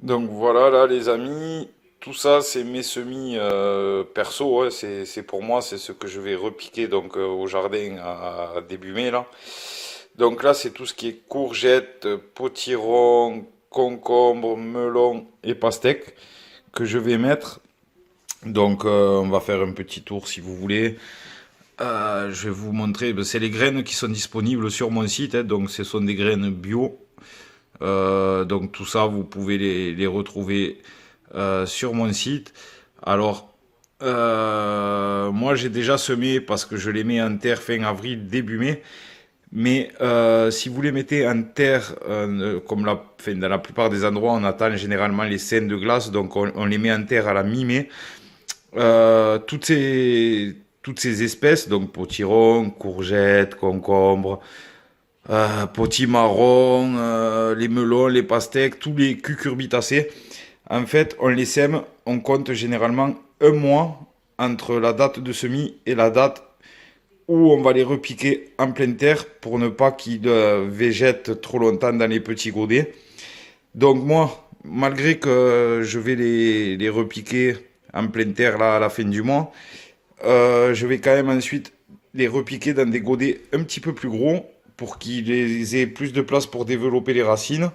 Donc voilà, là les amis, tout ça c'est mes semis perso, ouais, c'est pour moi, c'est ce que je vais repiquer donc au jardin à début mai là. Donc là c'est tout ce qui est courgettes, potiron, concombre, melon et pastèque que je vais mettre. Donc on va faire un petit tour si vous voulez. Je vais vous montrer, ben, c'est les graines qui sont disponibles sur mon site, hein, donc ce sont des graines bio. Donc tout ça, vous pouvez les retrouver sur mon site. Alors, moi j'ai déjà semé parce que je les mets en terre fin avril, début mai. Mais si vous les mettez en terre, comme enfin, dans la plupart des endroits, on attend généralement les seins de glace, donc on les met en terre à la mi-mai. Toutes ces espèces, donc potiron, courgettes, concombres, potimarron, les melons, les pastèques, tous les cucurbitacées. En fait, on les sème, on compte généralement un mois entre la date de semis et la date où on va les repiquer en pleine terre pour ne pas qu'ils végètent trop longtemps dans les petits godets. Donc moi, malgré que je vais les repiquer en pleine terre là, à la fin du mois, je vais quand même ensuite les repiquer dans des godets un petit peu plus gros pour qu'ils aient plus de place pour développer les racines.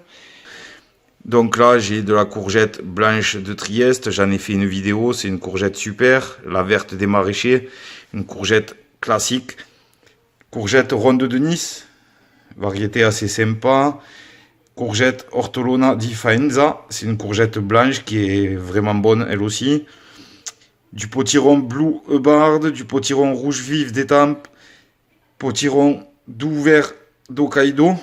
Donc là, j'ai de la courgette blanche de Trieste. J'en ai fait une vidéo. C'est une courgette super. La verte des maraîchers. Une courgette classique. Courgette ronde de Nice. Variété assez sympa. Courgette Ortolana di Faenza. C'est une courgette blanche qui est vraiment bonne elle aussi. Du potiron Blue Hubbard. Du potiron rouge vif d'Étampes. Potiron doux vert d'Hokkaido.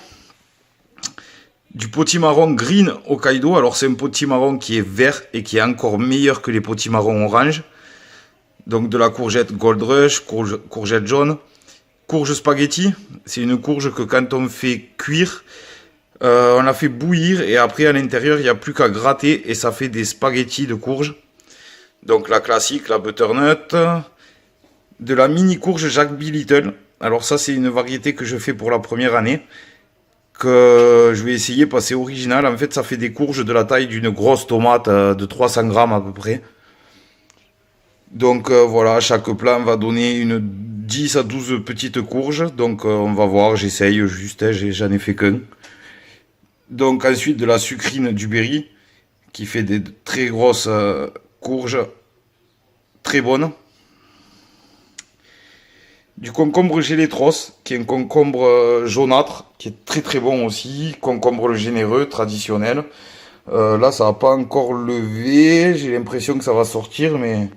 Du potimarron green Hokkaido. Alors c'est un potimarron qui est vert et qui est encore meilleur que les potimarrons orange. Donc de la courgette Gold Rush, courgette jaune. Courge spaghetti, c'est une courge que quand on fait cuire, on la fait bouillir et après à l'intérieur il n'y a plus qu'à gratter et ça fait des spaghettis de courge. Donc la classique, la butternut. De la mini courge Jack B. Little. Alors ça c'est une variété que je fais pour la première année. Que je vais essayer parce que c'est original. En fait, ça fait des courges de la taille d'une grosse tomate de 300 grammes à peu près. Donc voilà, chaque plant va donner une 10 à 12 petites courges. Donc on va voir, j'essaye juste, hein, j'en ai fait qu'un. Donc ensuite de la sucrine du Berry qui fait des très grosses courges très bonnes. Du concombre gélétros, qui est un concombre jaunâtre, qui est très très bon aussi. Concombre généreux, traditionnel. Là, ça n'a pas encore levé. J'ai l'impression que ça va sortir, mais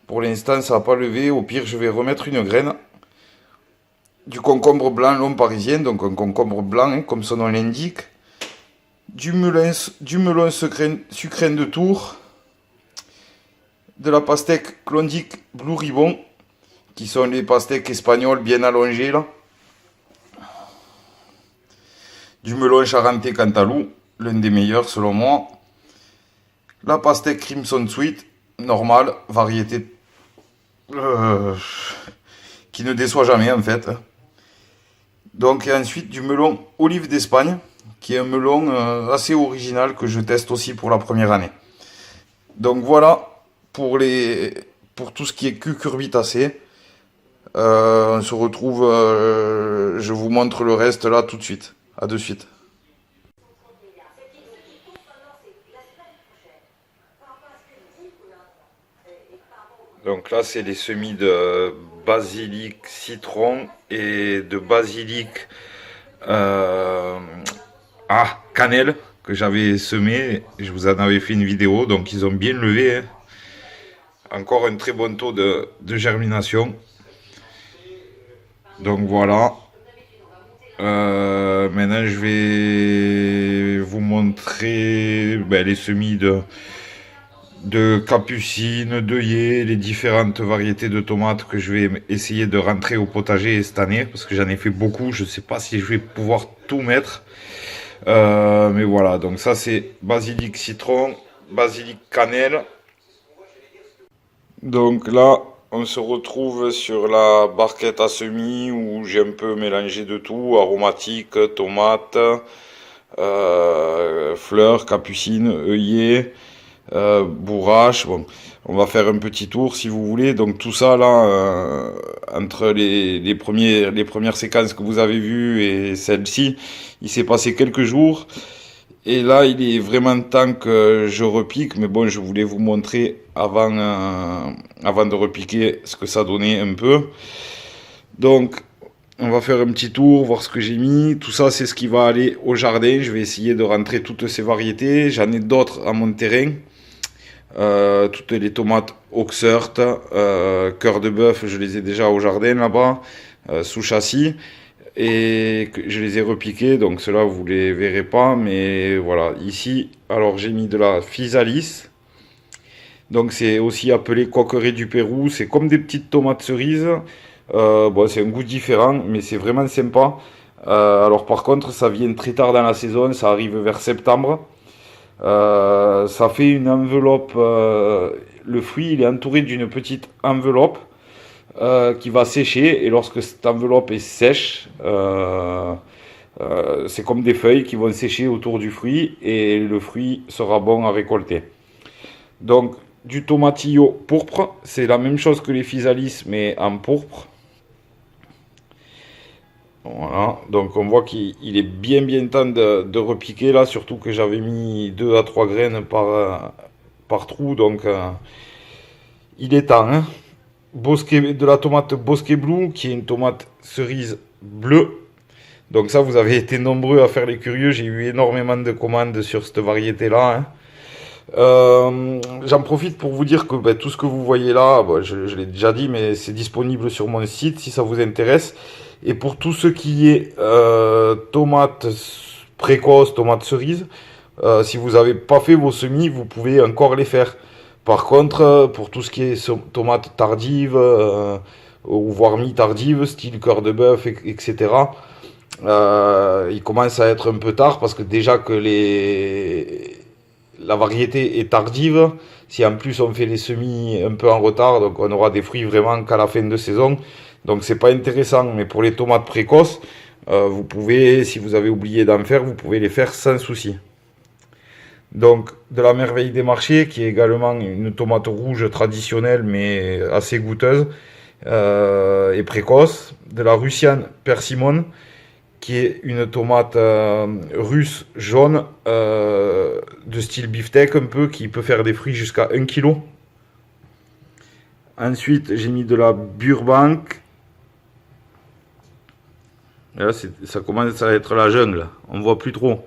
pour l'instant, ça n'a pas levé. Au pire, je vais remettre une graine. Du concombre blanc long parisien, donc un concombre blanc, hein, comme son nom l'indique. Du melon sucré de Tours. De la pastèque Klondike Blue Ribbon, qui sont les pastèques espagnoles bien allongées là. Du melon charentais Cantalou, l'un des meilleurs selon moi. La pastèque Crimson Sweet, normale, variété qui ne déçoit jamais en fait. Donc et ensuite du melon olive d'Espagne, qui est un melon assez original que je teste aussi pour la première année. Donc voilà pour tout ce qui est cucurbitacé. On se retrouve, je vous montre le reste là tout de suite. À de suite. Donc là, c'est les semis de basilic citron et de basilic euh, cannelle que j'avais semé. Je vous en avais fait une vidéo, donc ils ont bien levé, hein. Encore un très bon taux de germination. Donc voilà. Maintenant, je vais vous montrer les semis de capucine, d'œillet, les différentes variétés de tomates que je vais essayer de rentrer au potager cette année, parce que j'en ai fait beaucoup, je ne sais pas si je vais pouvoir tout mettre. Mais voilà, donc ça c'est basilic citron, basilic cannelle. Donc là, on se retrouve sur la barquette à semis où j'ai un peu mélangé de tout, aromatique, tomate, fleurs, capucines, œillets, bourrache. Bon, on va faire un petit tour si vous voulez. Donc tout ça là, entre les premières séquences que vous avez vues et celle-ci, il s'est passé quelques jours. Et là, il est vraiment temps que je repique, mais bon, je voulais vous montrer avant de repiquer ce que ça donnait un peu. Donc, on va faire un petit tour, voir ce que j'ai mis. Tout ça, c'est ce qui va aller au jardin. Je vais essayer de rentrer toutes ces variétés. J'en ai d'autres à mon terrain. Toutes les tomates Oxheart, cœur de bœuf, je les ai déjà au jardin là-bas, sous châssis. Et que je les ai repiqués, donc ceux-là vous les verrez pas, mais voilà. Ici, alors j'ai mis de la physalis. Donc c'est aussi appelé coquerée du Pérou. C'est comme des petites tomates cerises. Bon, c'est un goût différent, mais c'est vraiment sympa. Alors par contre, ça vient très tard dans la saison, ça arrive vers septembre. Ça fait une enveloppe. Le fruit, il est entouré d'une petite enveloppe qui va sécher. Et lorsque cette enveloppe est sèche, c'est comme des feuilles qui vont sécher autour du fruit et le fruit sera bon à récolter. Donc du tomatillo pourpre, c'est la même chose que les physalis mais en pourpre. Voilà, donc on voit qu'il est bien temps de repiquer là, surtout que j'avais mis 2 à 3 graines par trou, donc il est temps. Hein. Bosquet, de la tomate Bosquet Blue, qui est une tomate cerise bleue. Donc ça, vous avez été nombreux à faire les curieux, j'ai eu énormément de commandes sur cette variété-là. Hein. J'en profite pour vous dire que ben, tout ce que vous voyez là, bon, je l'ai déjà dit, mais c'est disponible sur mon site si ça vous intéresse. Et pour tout ce qui est tomates précoces, tomates cerises, si vous n'avez pas fait vos semis, vous pouvez encore les faire. Par contre, pour tout ce qui est tomates tardives, ou voire mi-tardives, style cœur de bœuf, etc., il commence à être un peu tard parce que déjà que la variété est tardive, si en plus on fait les semis un peu en retard, donc on aura des fruits vraiment qu'à la fin de saison. Donc c'est pas intéressant, mais pour les tomates précoces, vous pouvez, si vous avez oublié d'en faire, vous pouvez les faire sans souci. Donc de la merveille des marchés, qui est également une tomate rouge traditionnelle mais assez goûteuse et précoce. De la Russian persimone, qui est une tomate russe jaune de style beefsteak un peu, qui peut faire des fruits jusqu'à 1 kg. Ensuite, j'ai mis de la Burbank. Et là, ça commence à être la jungle, on voit plus trop.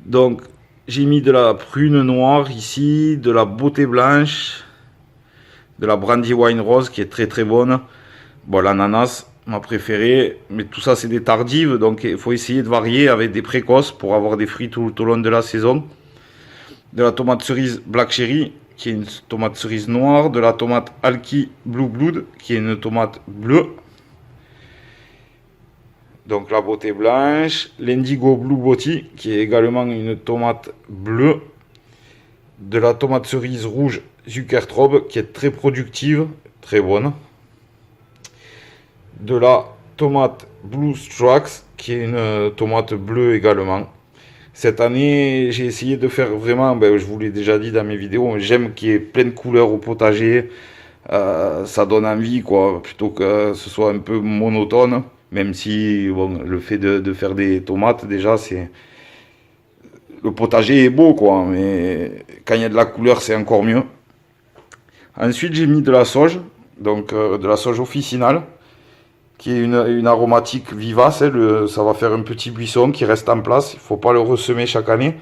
Donc, j'ai mis de la prune noire ici, de la beauté blanche, de la Brandywine rose qui est très bonne. Bon, l'ananas, ma préférée, mais tout ça c'est des tardives, donc il faut essayer de varier avec des précoces pour avoir des fruits tout au long de la saison. De la tomate cerise Black Cherry, qui est une tomate cerise noire, de la tomate Alki Blue Blood, qui est une tomate bleue. Donc la beauté blanche, l'indigo Blue Botty, qui est également une tomate bleue. De la tomate cerise rouge Zuckertraube, qui est très productive, très bonne. De la tomate Blue Strax, qui est une tomate bleue également. Cette année, j'ai essayé de faire vraiment, ben, je vous l'ai déjà dit dans mes vidéos, j'aime qu'il y ait plein de couleurs au potager. Ça donne envie, quoi, plutôt que ce soit un peu monotone. Même si bon, le fait de faire des tomates, déjà, c'est le potager est beau, quoi. Mais quand il y a de la couleur, c'est encore mieux. Ensuite, j'ai mis de la sauge, donc de la sauge officinale, qui est une aromatique vivace. Hein, ça va faire un petit buisson qui reste en place. Il ne faut pas le ressemer chaque année.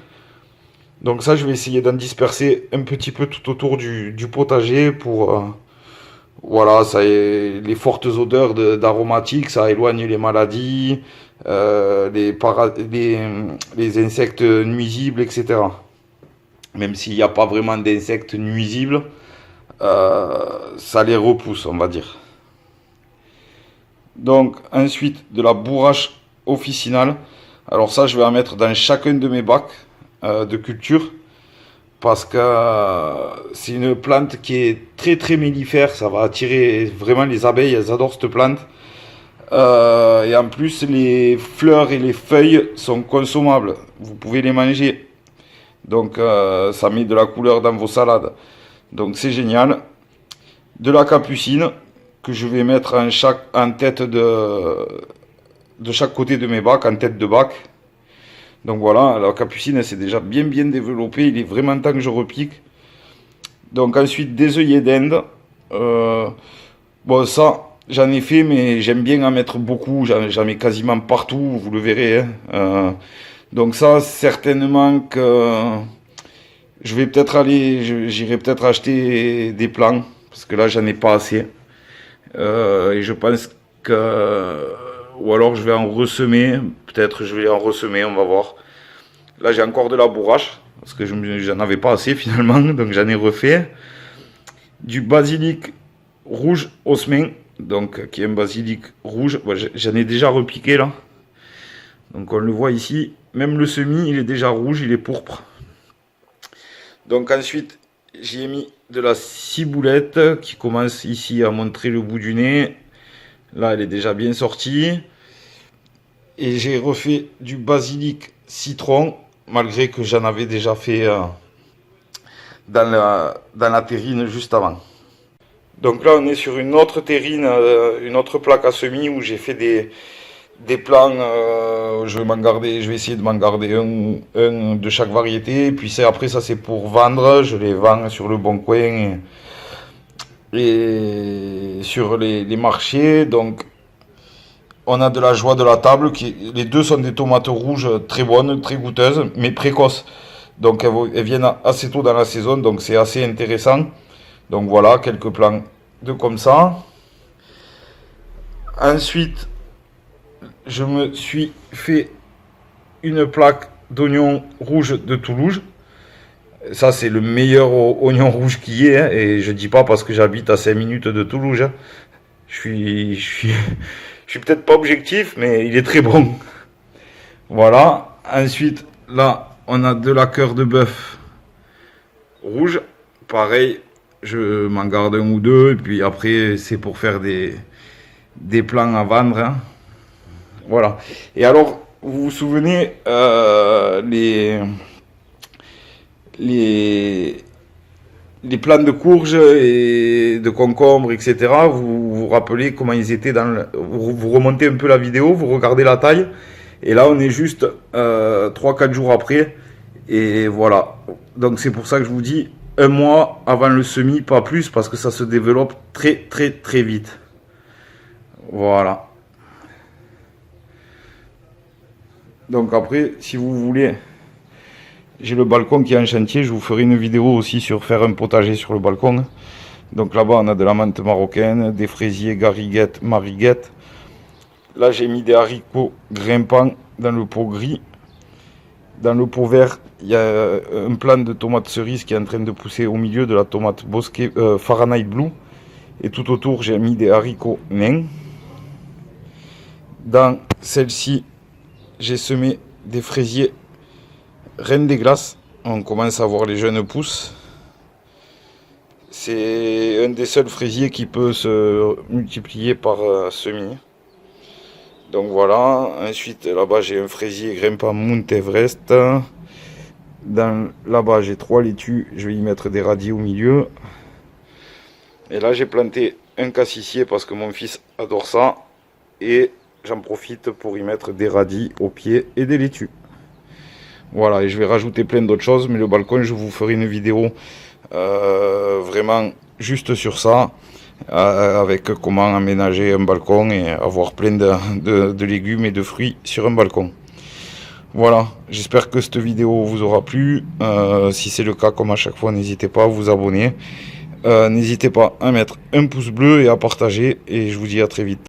Donc ça, je vais essayer d'en disperser un petit peu tout autour du potager pour... voilà, les fortes odeurs d'aromatiques, ça éloigne les maladies, les insectes nuisibles, etc. Même s'il n'y a pas vraiment d'insectes nuisibles, ça les repousse, on va dire. Donc, ensuite, de la bourrache officinale. Alors ça, je vais en mettre dans chacun de mes bacs de culture. Parce que c'est une plante qui est très mellifère, ça va attirer vraiment les abeilles, elles adorent cette plante. Et en plus, les fleurs et les feuilles sont consommables. Vous pouvez les manger. Donc, ça met de la couleur dans vos salades. Donc, c'est génial. De la capucine que je vais mettre en tête de chaque côté de mes bacs, en tête de bac. Donc voilà, la capucine, elle s'est déjà bien développée. Il est vraiment temps que je repique. Donc ensuite, des œillets d'Inde. Bon, ça, j'en ai fait, mais j'aime bien en mettre beaucoup. J'en mets quasiment partout, vous le verrez. Hein. Donc ça, certainement que je vais peut-être j'irai peut-être acheter des plants. Parce que là, j'en ai pas assez. Et je pense que... Ou alors je vais en ressemer. Peut-être je vais en ressemer, on va voir. Là, j'ai encore de la bourrache. Parce que j'en avais pas assez finalement. Donc j'en ai refait. Du basilic rouge osmin. Donc qui est un basilic rouge. Bon, j'en ai déjà repiqué là. Donc on le voit ici. Même le semis, il est déjà rouge, il est pourpre. Donc ensuite, j'y ai mis de la ciboulette qui commence ici à montrer le bout du nez. Là, elle est déjà bien sortie. Et j'ai refait du basilic citron, malgré que j'en avais déjà fait dans la terrine juste avant. Donc là, on est sur une autre terrine, une autre plaque à semis où j'ai fait des plants. Je vais essayer de m'en garder un de chaque variété. Et puis après, ça c'est pour vendre. Je les vends sur le Bon Coin et sur les marchés. Donc on a de la joie de la table. Les deux sont des tomates rouges très bonnes, très goûteuses, mais précoces. Donc elles viennent assez tôt dans la saison, donc c'est assez intéressant. Donc voilà, quelques plants de comme ça. Ensuite, je me suis fait une plaque d'oignon rouge de Toulouse. Ça, c'est le meilleur oignon rouge qui est. Hein, et je dis pas parce que j'habite à 5 minutes de Toulouse. Hein. Je suis peut-être pas objectif, mais il est très bon. Voilà. Ensuite, là, on a de la cœur de bœuf rouge. Pareil, je m'en garde un ou deux. Et puis après, c'est pour faire des plants à vendre. Hein. Voilà. Et alors, vous vous souvenez, les plants de courge et de concombre, etc. Vous vous rappelez comment ils étaient vous remontez un peu la vidéo, vous regardez la taille. Et là, on est juste 3-4 jours après. Et voilà. Donc, c'est pour ça que je vous dis, un mois avant le semis, pas plus, parce que ça se développe très vite. Voilà. Donc après, si vous voulez, j'ai le balcon qui est en chantier. Je vous ferai une vidéo aussi sur faire un potager sur le balcon. Donc là-bas, on a de la menthe marocaine, des fraisiers, gariguettes, mariguettes. Là, j'ai mis des haricots grimpants dans le pot gris. Dans le pot vert, il y a un plant de tomates cerises qui est en train de pousser au milieu de la tomate bosquet Fahrenheit Blue. Et tout autour, j'ai mis des haricots nains. Dans celle-ci, j'ai semé des fraisiers Reine des Glaces. On commence à voir les jeunes pousses. C'est un des seuls fraisiers qui peut se multiplier par semis. Donc voilà. Ensuite, là-bas, j'ai un fraisier grimpant Mount Everest. Là-bas, j'ai 3 laitues. Je vais y mettre des radis au milieu. Et là, j'ai planté un cassissier parce que mon fils adore ça. Et j'en profite pour y mettre des radis au pied et des laitues. Voilà, et je vais rajouter plein d'autres choses, mais le balcon, je vous ferai une vidéo vraiment juste sur ça, avec comment aménager un balcon et avoir plein de légumes et de fruits sur un balcon. Voilà, j'espère que cette vidéo vous aura plu. Si c'est le cas, comme à chaque fois, n'hésitez pas à vous abonner. N'hésitez pas à mettre un pouce bleu et à partager, et je vous dis à très vite.